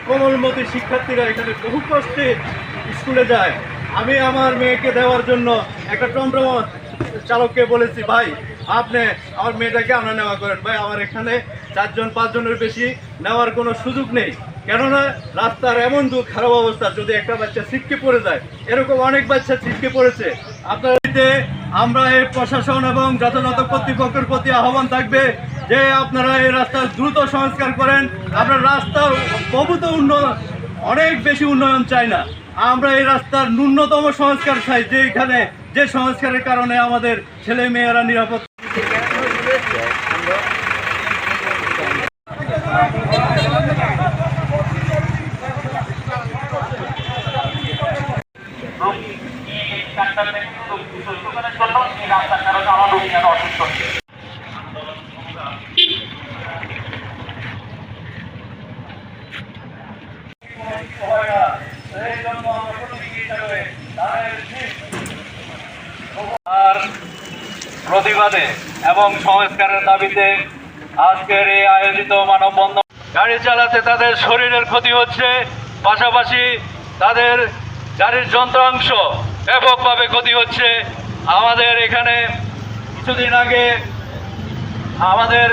কোমলমতি শিক্ষার্থীরা এখানে বহু কষ্টে স্কুলে যায়। আমি আমার মেয়েকে দেওয়ার জন্য একটা টমটম চালককে বলেছি, ভাই আপনি আমার মেয়েটাকে আনা নেওয়া করেন, ভাই আমার এখানে 4-5 জনের বেশি নেওয়ার কোনো সুযোগ নেই, কেননা রাস্তার এমন খারাপ অবস্থা, যদি একটা বাচ্চা ছিটকে পড়ে যায়, এরকম অনেক বাচ্চা ছিটকে পড়েছে। আপনার আমরা এই প্রশাসন এবং যথাযথ কর্তৃপক্ষের প্রতি আহ্বান থাকবে যে আপনারা এই রাস্তার দ্রুত সংস্কার করেন। আমরা রাস্তার প্রভূত উন্নয়ন, অনেক বেশি উন্নয়ন চাই না, আমরা এই রাস্তার ন্যূনতম সংস্কার চাই, যে এখানে যে সংস্কারের কারণে আমাদের ছেলে মেয়েরা নিরাপদ। আর প্রতিবাদে এবং সংস্কারের দাবিতে আজকের এই আয়োজিত মানববন্ধন। গাড়ি চালাতে তাদের শরীরের ক্ষতি হচ্ছে, পাশাপাশি তাদের গাড়ির যন্ত্রাংশ ব্যাপকভাবে ক্ষতি হচ্ছে। আমাদের এখানে কিছুদিন আগে আমাদের